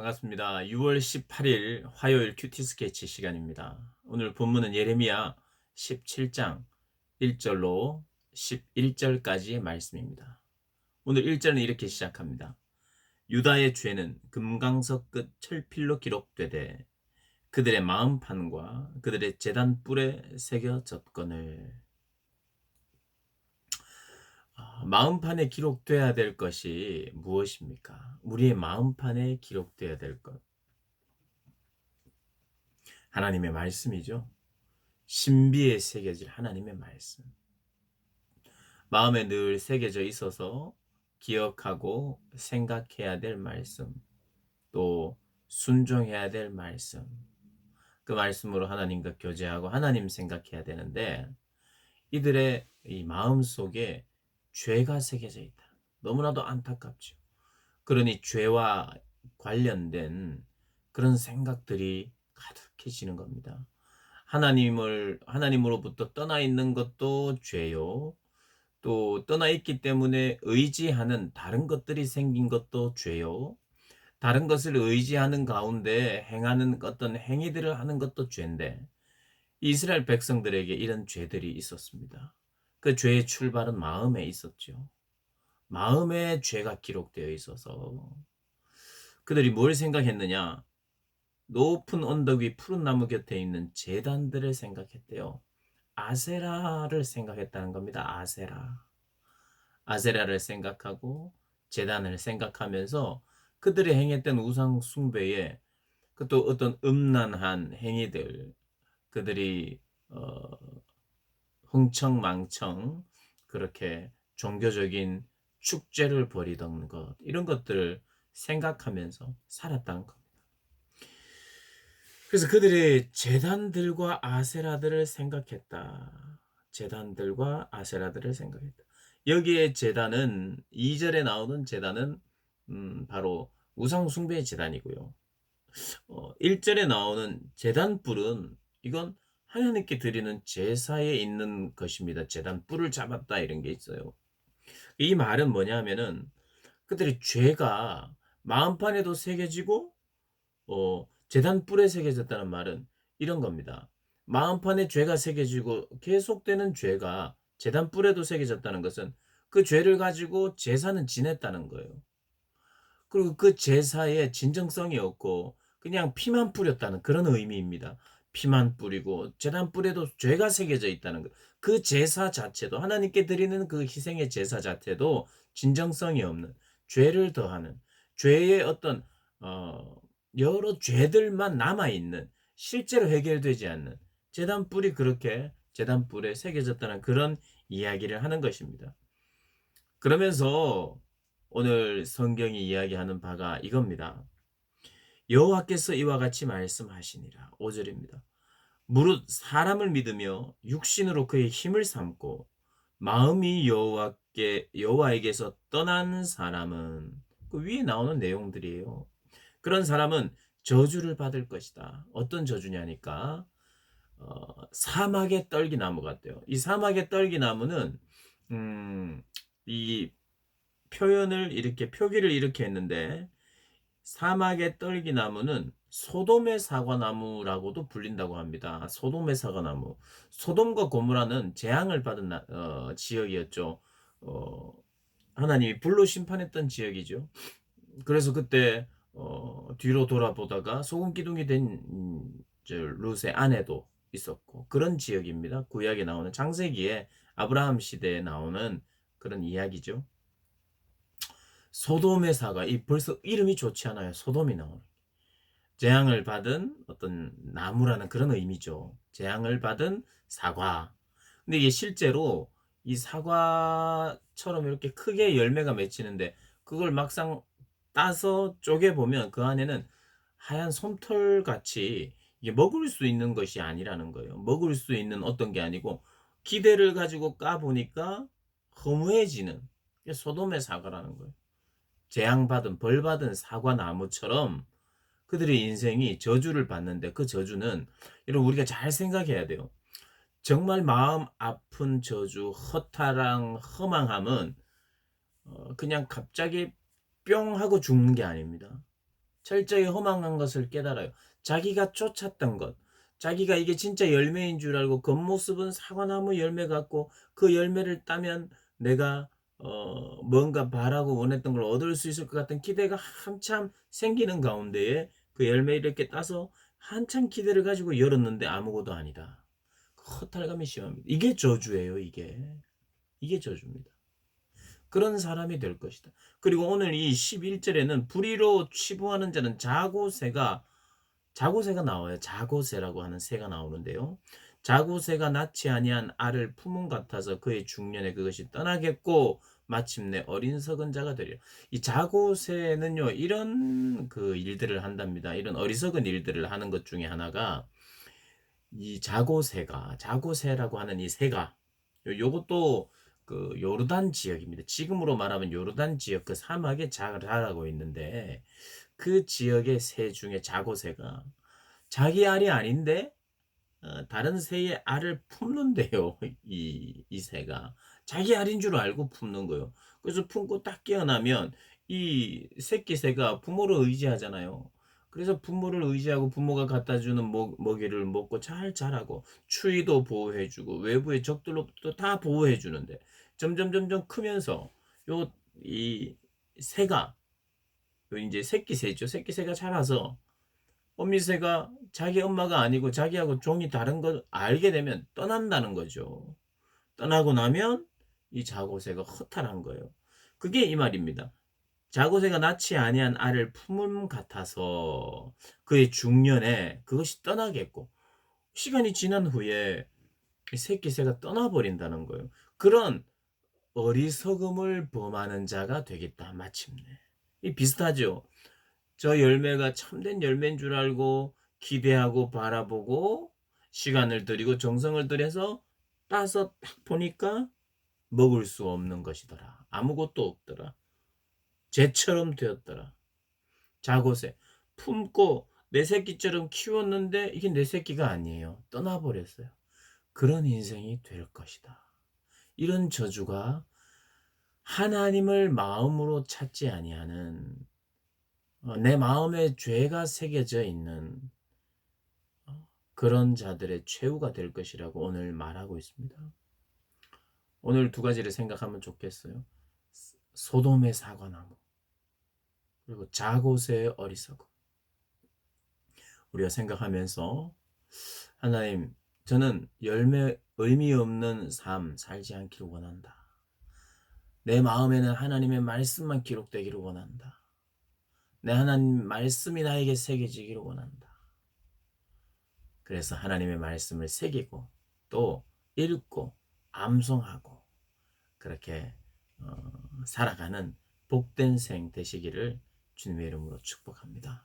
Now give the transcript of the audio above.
반갑습니다. 6월 18일 화요일 큐티 스케치 시간입니다. 오늘 본문은 예레미야 17장 1절로 11절까지의 말씀입니다. 오늘 1절은 이렇게 시작합니다. 유다의 죄는 금강석 끝 철필로 기록되되 그들의 마음판과 그들의 제단 뿔에 새겨졌거늘. 마음판에 기록돼야 될 것이 무엇입니까? 우리의 마음판에 기록돼야 될 것. 하나님의 말씀이죠. 신비에 새겨질 하나님의 말씀. 마음에 늘 새겨져 있어서 기억하고 생각해야 될 말씀. 또 순종해야 될 말씀. 그 말씀으로 하나님과 교제하고 하나님 생각해야 되는데 이들의 이 마음 속에 죄가 새겨져 있다. 너무나도 안타깝죠. 그러니 죄와 관련된 그런 생각들이 가득해지는 겁니다. 하나님으로부터 떠나 있는 것도 죄요. 또 떠나 있기 때문에 의지하는 다른 것들이 생긴 것도 죄요. 다른 것을 의지하는 가운데 행하는 어떤 행위들을 하는 것도 죄인데 이스라엘 백성들에게 이런 죄들이 있었습니다. 그 죄의 출발은 마음에 있었죠. 마음에 죄가 기록되어 있어서 그들이 뭘 생각했느냐? 높은 언덕 위 푸른 나무 곁에 있는 제단들을 생각했대요. 아세라를 생각했다는 겁니다. 아세라. 아세라를 생각하고 제단을 생각하면서 그들이 행했던 우상 숭배에 그 또 어떤 음란한 행위들, 그들이 흥청망청 그렇게 종교적인 축제를 벌이던 것, 이런 것들을 생각하면서 살았다는 겁니다. 그래서 그들이 제단들과 아세라들을 생각했다. 제단들과 아세라들을 생각했다. 여기에 제단은 2절에 나오는 제단은 바로 우상 숭배의 제단이고요. 1절에 나오는 제단뿔은 이건 하나님께 드리는 제사에 있는 것입니다. 제단 뿔을 잡았다 이런 게 있어요. 이 말은 뭐냐면은 그들의 죄가 마음판에도 새겨지고 제단 뿔에 새겨졌다는 말은 이런 겁니다. 마음판에 죄가 새겨지고 계속되는 죄가 제단 뿔에도 새겨졌다는 것은 그 죄를 가지고 제사는 지냈다는 거예요. 그리고 그 제사에 진정성이 없고 그냥 피만 뿌렸다는 그런 의미입니다. 피만 뿌리고 제단 뿔에도 죄가 새겨져 있다는 것. 그 제사 자체도 하나님께 드리는 그 희생의 제사 자체도 진정성이 없는 죄를 더하는 죄의 어떤 어 여러 죄들만 남아 있는 실제로 해결되지 않는 제단 뿔이 그렇게 제단 뿔에 새겨졌다는 그런 이야기를 하는 것입니다. 그러면서 오늘 성경이 이야기하는 바가 이겁니다. 여호와께서 이와 같이 말씀하시니라. 5절입니다. 무릇 사람을 믿으며 육신으로 그의 힘을 삼고 마음이 여호와에게서 떠난 사람은 그 위에 나오는 내용들이에요. 그런 사람은 저주를 받을 것이다. 어떤 저주냐니까 사막의 떨기나무 같대요. 이 사막의 떨기나무는 이 표현을 이렇게 표기를 이렇게 했는데 사막의 떨기나무는 소돔의 사과나무라고도 불린다고 합니다. 소돔의 사과나무. 소돔과 고모라는 재앙을 받은 지역이었죠. 어, 하나님이 불로 심판했던 지역이죠. 그래서 그때 뒤로 돌아보다가 소금 기둥이 된 룻의 아내도 있었고 그런 지역입니다. 구약에 나오는 창세기에 아브라함 시대에 나오는 그런 이야기죠. 소돔의 사과, 이 벌써 이름이 좋지 않아요. 소돔이 나오는. 재앙을 받은 어떤 나무라는 그런 의미죠. 재앙을 받은 사과. 근데 이게 실제로 이 사과처럼 이렇게 크게 열매가 맺히는데 그걸 막상 따서 쪼개보면 그 안에는 하얀 솜털 같이 이게 먹을 수 있는 것이 아니라는 거예요. 먹을 수 있는 어떤 게 아니고 기대를 가지고 까보니까 허무해지는 게 소돔의 사과라는 거예요. 재앙받은 벌받은 사과나무처럼 그들의 인생이 저주를 받는데 그 저주는 이런 우리가 잘 생각해야 돼요. 정말 마음 아픈 저주, 허탈함, 허망함은 그냥 갑자기 뿅 하고 죽는 게 아닙니다. 철저히 허망한 것을 깨달아요. 자기가 쫓았던 것, 자기가 이게 진짜 열매인 줄 알고 겉모습은 사과나무 열매 같고 그 열매를 따면 내가 뭔가 바라고 원했던 걸 얻을 수 있을 것 같은 기대가 한참 생기는 가운데에 그 열매 이렇게 따서 한참 기대를 가지고 열었는데 아무것도 아니다. 허탈감이 심합니다. 이게 저주예요, 이게. 이게 저주입니다. 그런 사람이 될 것이다. 그리고 오늘 이 11절에는 불의로 치부하는 자는 자고새가 나와요. 자고새라고 하는 새가 나오는데요. 자고새가 낳지 아니한 알을 품은 같아서 그의 중년에 그것이 떠나겠고 마침내 어리석은 자가 되리라. 이 자고새는요, 이런 그 일들을 한답니다. 이런 어리석은 일들을 하는 것 중에 하나가 이 자고새라고 하는 이 새가 요것도 그 요르단 지역입니다. 지금으로 말하면 요르단 지역 그 사막에 자라고 있는데 그 지역의 새 중에 자고새가 자기 알이 아닌데 다른 새의 알을 품는데요. 이 새가 자기 알인 줄 알고 품는 거예요. 그래서 품고 딱 깨어나면 이 새끼 새가 부모를 의지하잖아요. 그래서 부모를 의지하고 부모가 갖다 주는 먹이를 먹고 잘 자라고 추위도 보호해 주고 외부의 적들로부터 다 보호해 주는데 점점 크면서 요 이 새가 요 인제 새끼 새죠. 새끼 새가 자라서 어미새가 자기 엄마가 아니고 자기하고 종이 다른 걸 알게 되면 떠난다는 거죠. 떠나고 나면 이 자고새가 허탈한 거예요. 그게 이 말입니다. 자고새가 낳지 아니한 알을 품음 같아서 그의 중년에 그것이 떠나겠고 시간이 지난 후에 이 새끼 새가 떠나버린다는 거예요. 그런 어리석음을 범하는 자가 되겠다 마침내. 이 비슷하죠. 저 열매가 참된 열매인 줄 알고 기대하고 바라보고 시간을 들이고 정성을 들여서 따서 딱 보니까 먹을 수 없는 것이더라. 아무것도 없더라. 쟤처럼 되었더라. 자고새 품고 내 새끼처럼 키웠는데 이게 내 새끼가 아니에요. 떠나버렸어요. 그런 인생이 될 것이다. 이런 저주가 하나님을 마음으로 찾지 아니하는 내 마음에 죄가 새겨져 있는 그런 자들의 최후가 될 것이라고 오늘 말하고 있습니다. 오늘 두 가지를 생각하면 좋겠어요. 소돔의 사과나무 그리고 자고새의 어리석음. 우리가 생각하면서 하나님 저는 의미 없는 삶 살지 않기를 원한다. 내 마음에는 하나님의 말씀만 기록되기를 원한다. 내 하나님 말씀이 나에게 새겨지기를 원한다. 그래서 하나님의 말씀을 새기고 또 읽고 암송하고 그렇게 살아가는 복된 생 되시기를 주님의 이름으로 축복합니다.